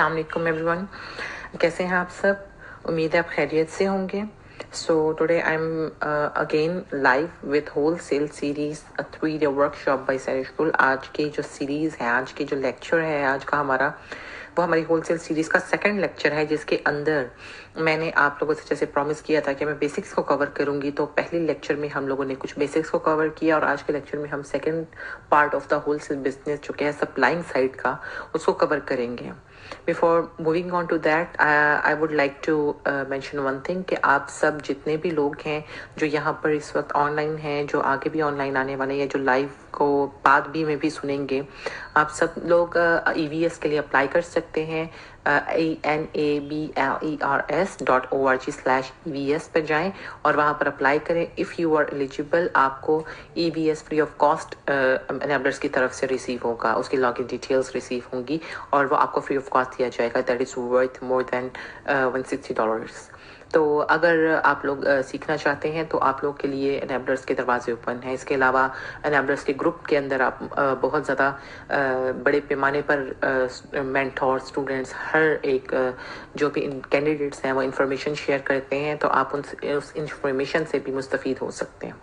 अस्सलाम वालेकुम एवरीवन, कैसे हैं आप सब? उम्मीद है आप खैरियत से होंगे. So today I'm again live with wholesale series a 3-day workshop by Sarishkul. आज की जो सीरीज है, आज की जो लेक्चर है आज का हमारा, वो हमारी होलसेल सीरीज का सेकंड लेक्चर है, जिसके अंदर मैंने आप लोगों से जैसे प्रॉमिस किया था कि मैं बेसिक्स को कवर करूंगी. तो पहले लेक्चर में हम लोगों ने कुछ बेसिक्स को कवर किया और आज के लेक्चर में हम second part of the wholesale business जो कि है सप्लाइंग साइड का, उसको कवर करेंगे. Before moving on to that, I would like to mention one thing कि आप सब जितने भी लोग हैं जो यहाँ पर इस वक्त ऑनलाइन हैं, जो आगे भी ऑनलाइन आने वाले हैं, जो लाइव को बाद भी में भी सुनेंगे, आप सब लोग EVS के लिए अप्लाई कर सकते हैं. enablers.org/EVS पर जाएं और वहाँ पर अप्लाई करें. इफ़ यू आर एलिजिबल, आपको EVS free of cost enablers की तरफ से रिसीव होगा, उसकी लॉगिन डिटेल्स रिसीव होंगी और वो आपको फ्री ऑफ कॉस्ट दिया जाएगा. That is worth more than $160. तो अगर आप लोग सीखना चाहते हैं तो आप लोग के लिए एनेबलर्स के दरवाजे ओपन हैं. इसके अलावा एनेबलर्स के ग्रुप के अंदर आप बहुत ज़्यादा बड़े पैमाने पर मेंटोर स्टूडेंट्स हर एक जो भी कैंडिडेट्स हैं वो इंफॉर्मेशन शेयर करते हैं, तो आप उस इंफॉर्मेशन से भी मुस्तफ़ीद हो सकते हैं.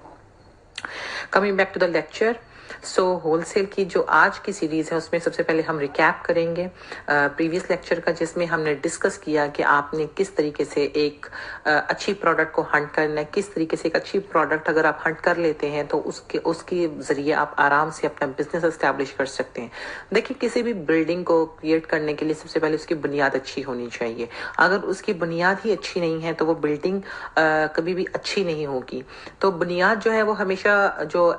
Coming back to the lecture. So wholesale की जो आज की सीरीज़ है उसमें सबसे पहले हम रिकैप करेंगे प्रीवियस लेक्चर का, जिसमें हमने डिस्कस किया कि आपने किस तरीके से एक अच्छी प्रोडक्ट को हंट करना है, किस तरीके से एक अच्छी प्रोडक्ट अगर आप हंट कर लेते हैं तो उसके ज़रिए आप आराम से अपना बिजनेस एस्टैब्लिश कर सकते हैं. देखिए, किसी भी बिल्डिंग को क्रिएट करने के लिए सबसे पहले उसकी बुनियाद अच्छी होनी चाहिए. अगर उसकी बुनियाद ही अच्छी नहीं है तो वो बिल्डिंग कभी भी अच्छी नहीं होगी. तो बुनियाद जो है वो हमेशा जो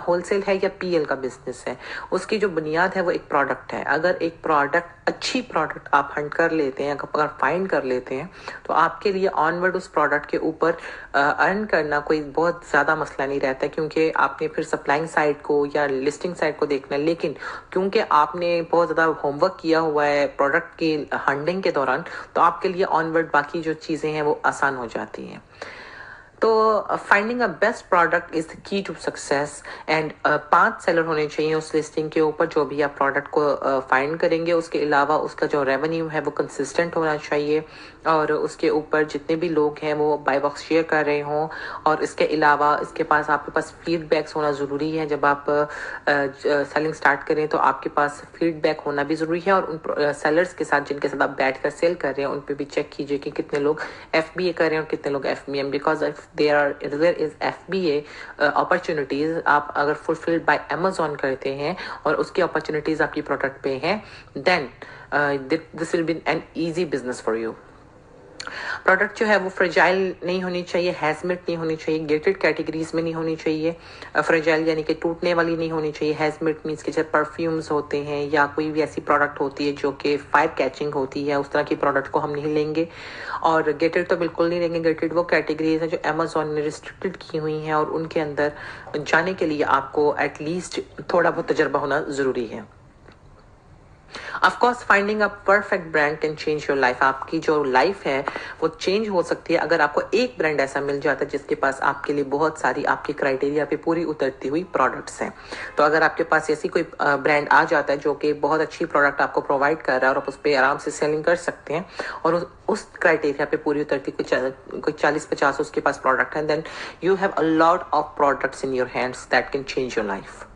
होलसेल है या PL का बिजनेस है, उसकी जो बुनियाद है वो एक प्रोडक्ट है. अगर एक प्रोडक्ट, अच्छी प्रोडक्ट आप हंट कर लेते हैं, अगर फाइंड कर लेते हैं, तो आपके लिए ऑनवर्ड उस प्रोडक्ट के ऊपर अर्न करना कोई बहुत ज़्यादा मसला नहीं रहता, क्योंकि आपने फिर सप्लाइंग साइड को या लिस्टिंग साइड को देखना है. लेकिन क्योंकि आपने बहुत ज़्यादा होमवर्क किया हुआ है प्रोडक्ट की हंटिंग के दौरान, तो आपके लिए ऑनवर्ड बाकी जो चीज़ें हैं वो आसान हो जाती हैं. तो finding a best product is the key to success. And 5 seller होने चाहिए उस लिस्टिंग के ऊपर जो भी आप प्रोडक्ट को फाइंड करेंगे. उसके अलावा उसका जो रेवेन्यू है वो कंसिस्टेंट होना चाहिए और उसके ऊपर जितने भी लोग हैं वो बाय बॉक्स शेयर कर रहे हों. और इसके अलावा आपके पास फीडबैक्स होना ज़रूरी है. जब आप सेलिंग स्टार्ट करें तो आपके पास फीडबैक होना भी ज़रूरी है. और उन सेलर्स के साथ जिनके साथ आप बैठ कर सेल कर रहे हैं उन पर भी चेक कीजिए कि कितने लोग FBA कर रहे हैं और कितने लोग FBM. Because there is FBA opportunities, आप अगर fulfilled by Amazon करते हैं और उसकी opportunities आपकी प्रोडक्ट पे हैं, then this will be an easy business for you. Product जो है वो फ्रेजाइल नहीं होनी चाहिए, हैजमेट नहीं होनी चाहिए, गेटेड कैटेगरीज में नहीं होनी चाहिए. फ्रेजाइल यानी कि टूटने वाली नहीं होनी चाहिए. हैजमेट मीन्स कि जब परफ्यूम्स होते हैं या कोई भी ऐसी प्रोडक्ट होती है जो कि फायर कैचिंग होती है, उस तरह की प्रोडक्ट को हम नहीं लेंगे. और गेटेड तो बिल्कुल नहीं लेंगे. गेटेड वो कैटेगरीज हैं जो अमेजोन ने रिस्ट्रिक्टेड की हुई हैं और उनके अंदर जाने के लिए आपको एटलीस्ट थोड़ा बहुत तजर्बा होना ज़रूरी है. Of course, finding a perfect brand can change your life. आपकी जो लाइफ है वो चेंज हो सकती है अगर आपको एक ब्रांड ऐसा मिल जाता है जिसके पास आपके लिए बहुत सारी आपकी क्राइटेरिया पे पूरी उतरती हुई प्रोडक्ट्स हैं. तो अगर आपके पास ऐसी कोई ब्रांड आ जाता है जो कि बहुत अच्छी प्रोडक्ट आपको प्रोवाइड कर रहा है और आप उस पर आराम से सेलिंग कर सकते हैं और उस क्राइटेरिया पे पूरी उतरती कोई 40-50 उसके पास प्रोडक्ट है, then you have a lot of products in your hands that can change your life.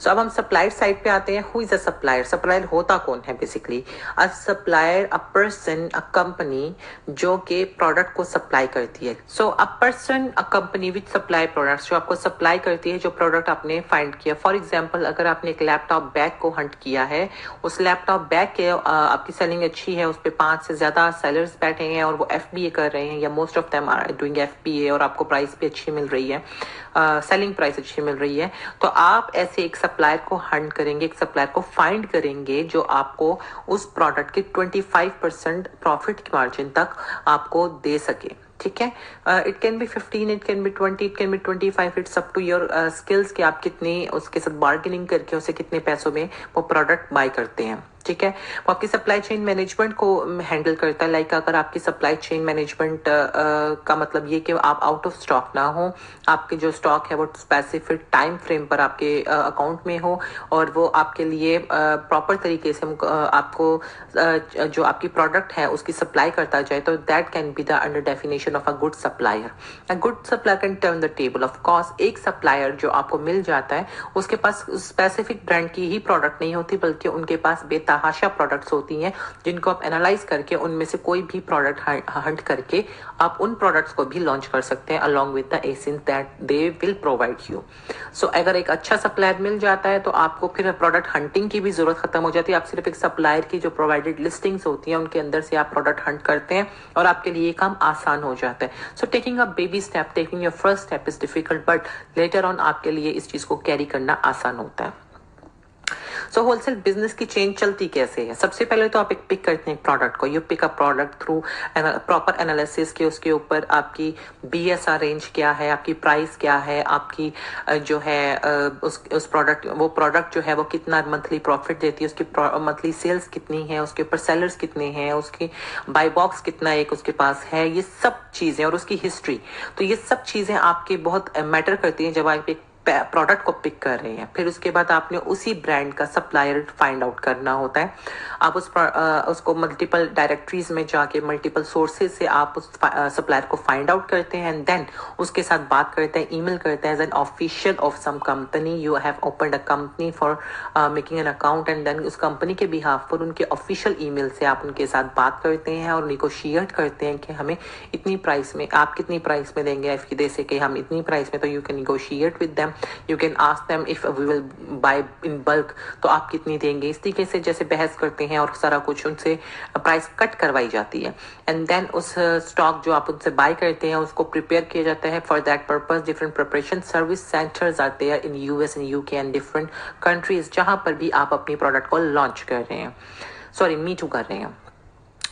So अब हम सप्लायर साइड पे आते हैं. Who is a supplier? Supplier होता कौन है? Basically a supplier, a person, a company जो कि प्रोडक्ट को सप्लाई करती है. So a person, a company which supply products, जो आपको सप्लाई करती है जो प्रोडक्ट आपने फाइंड किया. फॉर एग्जांपल, अगर आपने एक लैपटॉप बैग को हंट किया है, उस लैपटॉप बैग के आपकी सेलिंग अच्छी है, उस पर 5 से ज़्यादा सेलर्स बैठे हैं और वो FBA कर रहे हैं या most of them are doing FBA और आपको प्राइस भी अच्छी मिल रही है, सेलिंग प्राइस अच्छी मिल रही है, तो आप ऐसे एक सप्लायर को हंट करेंगे, एक सप्लायर को फाइंड करेंगे जो आपको उस प्रोडक्ट के 25% प्रॉफिट मार्जिन तक आपको दे सके. ठीक है, it can be 15, it can be 20, it can be 25. It's up to your skills कि आप कितनी उसके साथ बार्गेनिंग करके उसे कितने पैसों में वो प्रोडक्ट बाय करते हैं. ठीक है। वो आपकी सप्लाई चेन मैनेजमेंट को हैंडल करता है। लाइक अगर आपकी सप्लाई चेन मैनेजमेंट का मतलब ये कि आप आउट ऑफ स्टॉक ना हो, आपके जो स्टॉक है वो स्पेसिफिक टाइम फ्रेम पर आपके अकाउंट में हो और वो आपके लिए प्रॉपर तरीके से आपको जो आपकी प्रोडक्ट है उसकी सप्लाई करता जाए, तो that can be the under definition of a good supplier. A good supplier can turn the table. Of course एक सप्लायर जो आपको मिल जाता है उसके पास स्पेसिफिक ब्रांड की ही प्रोडक्ट नहीं होती, बल्कि उनके पास बेतहाशा प्रोडक्ट्स होती हैं जिनको आप एनालाइज करके उनमें से कोई भी प्रोडक्ट हंट करके आप उन प्रोडक्ट्स को भी लॉन्च कर सकते हैं along with the essence that they will provide you. So अगर एक अच्छा सप्लायर मिल जाता है तो आपको फिर प्रोडक्ट हंटिंग की भी जरूरत खत्म हो जाती है। आप सिर्फ एक सप्लायर की जो प्रोवाइडेड लिस्टिंग्स होती हैं उनके अंदर से आप प्रोडक्ट हंट करते हैं और आपके लिए ये काम आसान हो जाता है। So taking a baby step, taking your first step is difficult, but later on आपके लिए इस चीज को कैरी करना आसान होता है। सो होलसेल बिजनेस की चेन चलती कैसे है? सबसे पहले तो आप एक पिक करते हैं प्रोडक्ट को। You pick a product through proper analysis के, उसके ऊपर आपकी BSR रेंज क्या है, आपकी प्राइस क्या है, आपकी जो है उस प्रोडक्ट, वो प्रोडक्ट जो है वो कितना मंथली प्रॉफिट देती है, उसकी मंथली सेल्स कितनी है, उसके ऊपर सेलर्स कितने हैं, उसकी बाय बॉक्स कितना एक उसके पास है, ये सब चीजें और उसकी हिस्ट्री। तो ये सब चीजें आपकी बहुत मैटर करती हैं जब आप एक प्रोडक्ट को पिक कर रहे हैं। फिर उसके बाद आपने उसी ब्रांड का सप्लायर फाइंड आउट करना होता है। आप उसको मल्टीपल डायरेक्टरीज में जाके मल्टीपल सोर्सेज से आप उस सप्लायर को फाइंड आउट करते हैं एंड देन उसके साथ बात करते हैं, ईमेल करते हैं as an official of some company. You have opened a company for making an account and then उस कंपनी के बिहाफ पर उनके ऑफिशियल ईमेल से आप उनके साथ बात करते हैं और निगोशिएट करते हैं कि हमें इतनी प्राइस में, आप कितनी प्राइस में देंगे, जैसे कि हम इतनी प्राइस में, तो you can negotiate with them. You can ask them if we will buy in bulk, तो आप कितनी देंगे, इस तरीके से जैसे बहस करते हैं और सारा कुछ उनसे प्राइस कट करवाई जाती है। एंड देन उस स्टॉक जो आप उनसे बाय करते हैं उसको प्रिपेयर किया जाता है। For that purpose different preparation service centres are there in US and UK and different countries जहां पर भी आप अपनी प्रोडक्ट को लॉन्च कर रहे हैं, सॉरी मी टू कर रहे हैं।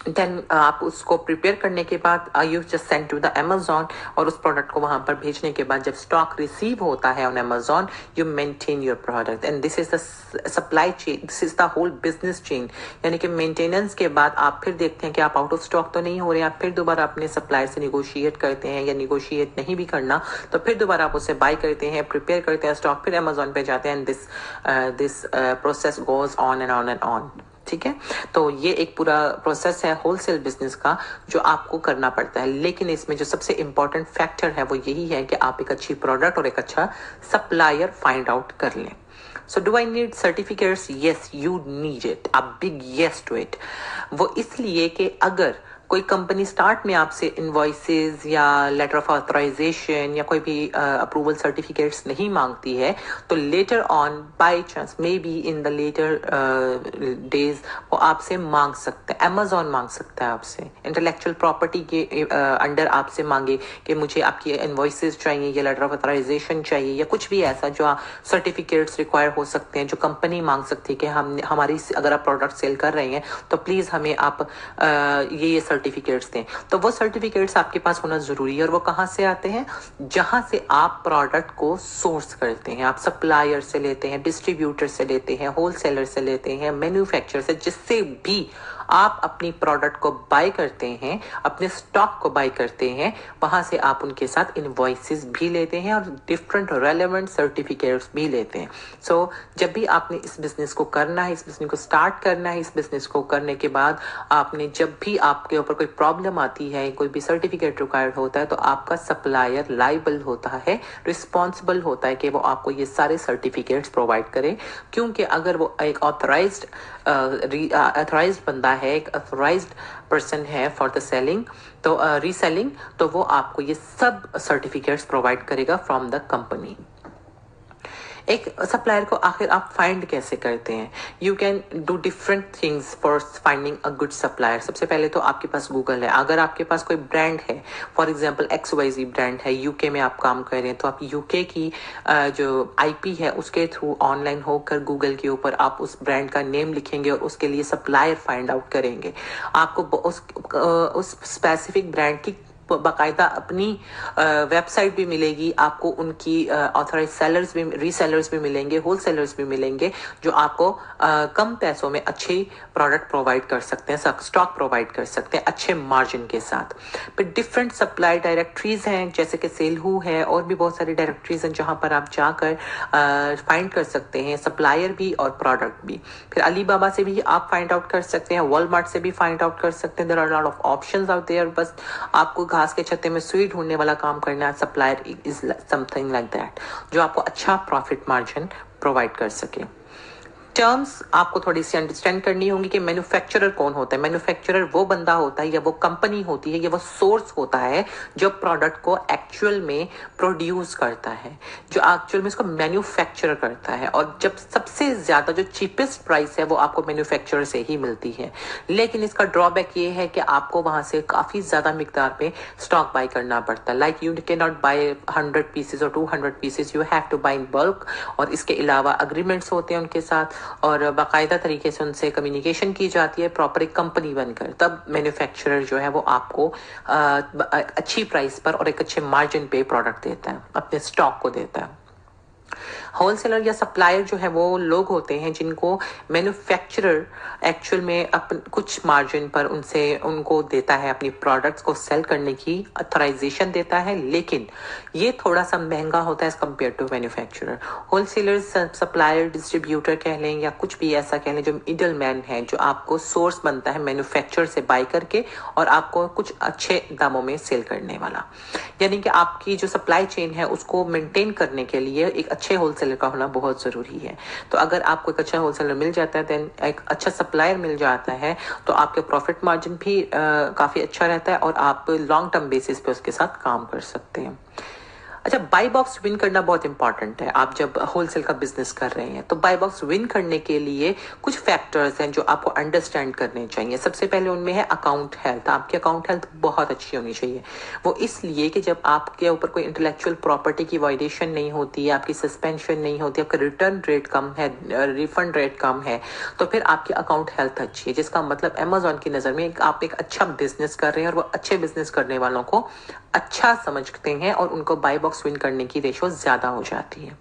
देन आप उसको प्रिपेयर करने के बाद you just send to the Amazon, और उस प्रोडक्ट को वहां पर भेजने के बाद जब स्टॉक रिसीव होता है on Amazon, you maintain your product and this is the supply chain, this is the whole business chain. यानी कि मेंटेनेंस के बाद आप फिर देखते हैं कि आप आउट ऑफ स्टॉक तो नहीं हो रहे, आप फिर दोबारा अपने सप्लायर से निगोशिएट करते हैं, या निगोशिएट नहीं भी करना तो फिर दोबारा आप उसे बाय करते हैं, प्रिपेयर करते हैं स्टॉक, फिर Amazon पे जाते हैं and this process goes on and on and on. ठीक है, तो ये एक पूरा प्रोसेस है होलसेल बिजनेस का जो आपको करना पड़ता है। लेकिन इसमें जो सबसे इंपॉर्टेंट फैक्टर है वो यही है कि आप एक अच्छी प्रोडक्ट और एक अच्छा सप्लायर फाइंड आउट कर लें। So do I need certificates? Yes, you need it. A big yes to it. वो इसलिए कि अगर कोई कंपनी स्टार्ट में आपसे इनवॉइसेस या लेटर ऑफ ऑथराइजेशन या कोई भी अप्रूवल सर्टिफिकेट्स नहीं मांगती है, तो later on by chance maybe in the later days वो आपसे मांग सकते हैं। Amazon मांग सकता है आपसे, इंटेलेक्चुअल प्रॉपर्टी के अंडर आपसे मांगे कि मुझे आपकी इनवॉइसेस चाहिए या लेटर ऑफ ऑथराइजेशन चाहिए या कुछ भी ऐसा जो सर्टिफिकेट्स रिक्वायर हो सकते हैं, जो कंपनी मांग सकती है कि हम हमारी अगर आप प्रोडक्ट सेल कर रहे हैं तो प्लीज़ हमें आप ये सर्टिफिकेट्स दें। तो वो सर्टिफिकेट्स आपके पास होना जरूरी है। और वो कहाँ से आते हैं? जहां से आप प्रोडक्ट को सोर्स करते हैं। आप सप्लायर से लेते हैं, डिस्ट्रीब्यूटर से लेते हैं, होलसेलर से लेते हैं, मैन्युफैक्चरर से, जिससे भी आप अपनी प्रोडक्ट को बाय करते हैं, अपने स्टॉक को बाय करते हैं, वहां से आप उनके साथ इनवॉइसेस भी लेते हैं और डिफरेंट रेलेवेंट सर्टिफिकेट्स भी लेते हैं। सो जब भी आपने इस बिजनेस को करना है, इस बिजनेस को स्टार्ट करना है, इस बिजनेस को करने के बाद आपने जब भी आपके ऊपर कोई प्रॉब्लम आती है, कोई भी सर्टिफिकेट रिक्वायर्ड होता है, तो आपका सप्लायर लाइबल होता है, रिस्पॉन्सिबल होता है कि वो आपको ये सारे सर्टिफिकेट्स प्रोवाइड करे। क्योंकि अगर वो एक ऑथराइज्ड बंदा है, एक ऑथराइज्ड पर्सन है फॉर द सेलिंग, तो रीसेलिंग, तो वो आपको ये सब सर्टिफिकेट्स प्रोवाइड करेगा फ्रॉम द कंपनी। एक सप्लायर को आखिर आप फाइंड कैसे करते हैं? You can do different things for finding a good supplier. सबसे पहले तो आपके पास गूगल है। अगर आपके पास कोई ब्रांड है, फॉर एग्जांपल XYZ ब्रांड है, यूके में आप काम कर रहे हैं, तो आप यूके की जो IP है उसके थ्रू ऑनलाइन होकर गूगल के ऊपर आप उस ब्रांड का नेम लिखेंगे और उसके लिए सप्लायर फाइंड आउट करेंगे। आपको उस स्पेसिफिक ब्रांड की बाकायदा अपनी वेबसाइट भी मिलेगी आपको, उनकी ऑथराइज सेलर्स भी, रीसेलर्स भी मिलेंगे, होलसेलर्स भी मिलेंगे जो आपको कम पैसों में अच्छी प्रोडक्ट प्रोवाइड कर सकते हैं, स्टॉक प्रोवाइड कर सकते हैं अच्छे मार्जिन के साथ। फिर डिफरेंट सप्लाई डायरेक्टरीज हैं जैसे कि सेलहू है, और भी बहुत सारी डायरेक्टरीज हैं जहां पर आप जाकर फाइंड कर सकते हैं सप्लायर भी और प्रोडक्ट भी। फिर अली बाबा से भी आप फाइंड आउट कर सकते हैं, वॉलमार्ट से भी फाइंड आउट कर सकते हैं। There are lot of options out there, बस आपको घास के छत्ते में सुई ढूंढने वाला काम करना है। Supplier is something like that जो आपको अच्छा प्रॉफिट मार्जिन प्रोवाइड कर सके। टर्म्स आपको थोड़ी सी अंडरस्टैंड करनी होंगी कि मैन्युफैक्चरर कौन होता है। मैन्युफैक्चरर वो बंदा होता है या वो कंपनी होती है या वो सोर्स होता है जो प्रोडक्ट को एक्चुअल में प्रोड्यूस करता है, जो एक्चुअल में इसको मैन्युफैक्चर करता है। और जब सबसे ज्यादा जो चीपेस्ट प्राइस है वो आपको मैन्युफैक्चरर से ही मिलती है। लेकिन इसका ड्रॉबैक ये है कि आपको वहां से काफी ज्यादा मिकदार में स्टॉक बाय करना पड़ता है। Like you can not buy 100 pieces और 200 pieces, you have to buy in bulk. और इसके अलावा अग्रीमेंट्स होते हैं उनके साथ और बाकायदा तरीके से उनसे कम्युनिकेशन की जाती है प्रॉपर एक कंपनी बनकर। तब मैन्युफैक्चरर जो है वो आपको अच्छी प्राइस पर और एक अच्छे मार्जिन पे प्रोडक्ट देता है, अपने स्टॉक को देता है। होलसेलर या सप्लायर जो है वो लोग होते हैं जिनको मैन्युफैक्चरर एक्चुअल में कुछ मार्जिन पर उनको देता है, अपनी प्रोडक्ट्स को सेल करने की ऑथराइजेशन देता है, लेकिन ये थोड़ा सा महंगा होता है as compare to manufacturer. Wholesaler, supplier, distributor कह लें या कुछ भी ऐसा कह लें, जो मिडल मैन है जो आपको सोर्स बनता है मैन्युफैक्चरर से बाय करके और आपको कुछ अच्छे दामों में सेल करने वाला। यानी कि आपकी जो सप्लाई चेन है उसको मेंटेन करने के लिए एक अच्छे होलसेलर का होना बहुत जरूरी है। तो अगर आपको एक अच्छा होलसेलर मिल जाता है, देन एक अच्छा सप्लायर मिल जाता है, तो आपके प्रॉफिट मार्जिन भी काफी अच्छा रहता है और आप लॉन्ग टर्म बेसिस पे उसके साथ काम कर सकते हैं। अच्छा, बाई बॉक्स विन करना बहुत इंपॉर्टेंट है। आप जब होलसेल का बिजनेस कर रहे हैं तो बाई बॉक्स विन करने के लिए कुछ फैक्टर्स हैं जो आपको अंडरस्टैंड करने चाहिए। सबसे पहले उनमें है अकाउंट हेल्थ। आपकी अकाउंट हेल्थ बहुत अच्छी होनी चाहिए। वो इसलिए कि जब आपके ऊपर कोई इंटेलेक्चुअल प्रॉपर्टी की वायलेशन नहीं होती है, आपकी सस्पेंशन नहीं होती, आपका रिटर्न रेट कम है, रिफंड रेट कम है, तो फिर आपकी अकाउंट हेल्थ अच्छी है। जिसका मतलब अमेजोन की नज़र में आप एक अच्छा बिजनेस कर रहे हैं और वो अच्छे बिजनेस करने वालों को अच्छा समझते हैं और उनको बाई बॉक्स विन करने की रेशो ज्यादा हो जाती है।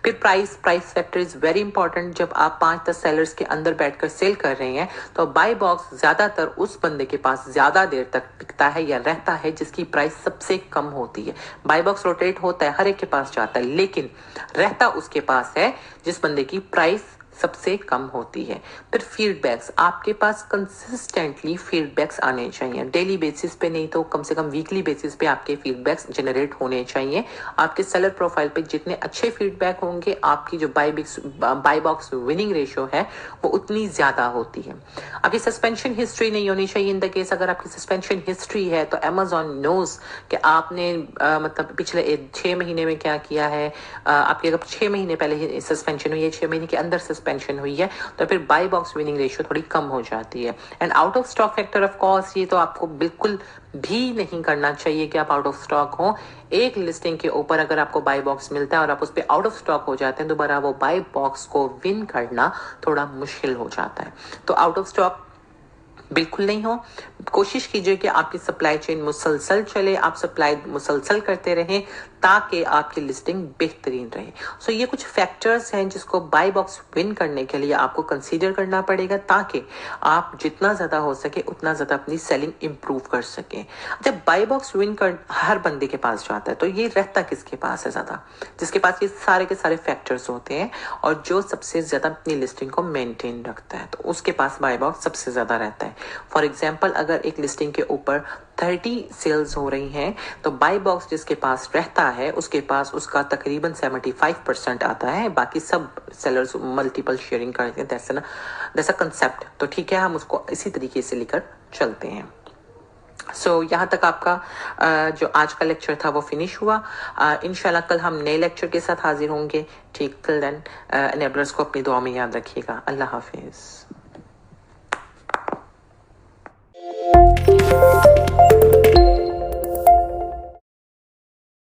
फिर price factor is very important. जब आप 5-10 सेलर्स के अंदर बैठकर सेल कर रहे हैं तो बाई बॉक्स ज्यादातर उस बंदे के पास ज्यादा देर तक टिकता है या रहता है जिसकी प्राइस सबसे कम होती है। बाई बॉक्स रोटेट होता है, हर एक के पास जाता है, लेकिन रहता उसके पास है जिस बंदे की प्राइस सबसे कम होती है। फिर फीडबैक्स, आपके पास कंसिस्टेंटली फीडबैक्स आने चाहिए, डेली बेसिस पे नहीं तो कम से कम वीकली बेसिस पे आपके फीडबैक्स जनरेट होने चाहिए। आपके सेलर प्रोफाइल पे जितने अच्छे फीडबैक होंगे, आपकी जो बाई बॉक्स विनिंग रेशियो है वो उतनी ज्यादा होती है। आपकी सस्पेंशन हिस्ट्री नहीं होनी चाहिए। इन द केस अगर आपकी सस्पेंशन हिस्ट्री है तो अमेजॉन नोज कि आपने मतलब पिछले 6 महीने में क्या किया है। आपकी अगर 6 महीने पहले सस्पेंशन हुई है, 6 महीने के अंदर सस्पेंशन हुई है, तो फिर बाई बॉक्स विनिंग रेशियो थोड़ी कम हो जाती है। And out of stock factor of course, ये तो आपको बिल्कुल भी नहीं करना चाहिए कि आप आउट ऑफ स्टॉक हो। एक लिस्टिंग के ऊपर अगर आपको बाई बॉक्स मिलता है और आप उस पर आउट ऑफ स्टॉक हो जाते हैं, दोबारा वो बाई बॉक्स को विन करना थोड़ा मुश्किल हो जाता है। तो आउट ऑफ स्टॉक बिल्कुल नहीं हो। कोशिश कीजिए कि आपकी सप्लाई चेन मुसलसल चले, आप सप्लाई मुसलसल करते रहें ताकि आपकी लिस्टिंग बेहतरीन रहे। सो ये कुछ फैक्टर्स हैं जिसको बाई बॉक्स विन करने के लिए आपको कंसीडर करना पड़ेगा ताकि आप जितना ज्यादा हो सके उतना ज्यादा अपनी सेलिंग इंप्रूव कर सकें। जब बाई बॉक्स विन कर हर बंदे के पास जाता है तो ये रहता किसके पास है ज्यादा? जिसके पास ये सारे के सारे फैक्टर्स होते हैं और जो सबसे ज्यादा अपनी लिस्टिंग को मेंटेन रखता है, तो उसके पास बाई बॉक्स सबसे ज्यादा रहता है। फॉर एग्जाम्पल, अगर एक लिस्टिंग के ऊपर 30 सेल्स हो रही हैं तो बाई बॉक्स जिसके पास रहता है उसके पास उसका तकरीबन 75% आता है। बाकी सब सेलर्स मल्टीपल शेयरिंग करते हैं। That's a concept. तो ठीक है, हम उसको इसी तरीके से लेकर चलते हैं। सो यहाँ तक आपका जो आज का लेक्चर था वो फिनिश हुआ। इंशाल्लाह कल हम नए लेक्चर के साथ हाजिर होंगे। ठीक, टिल देन एनेबलर्स को अपनी दुआ में याद रखिएगा। अल्लाह हाफिज।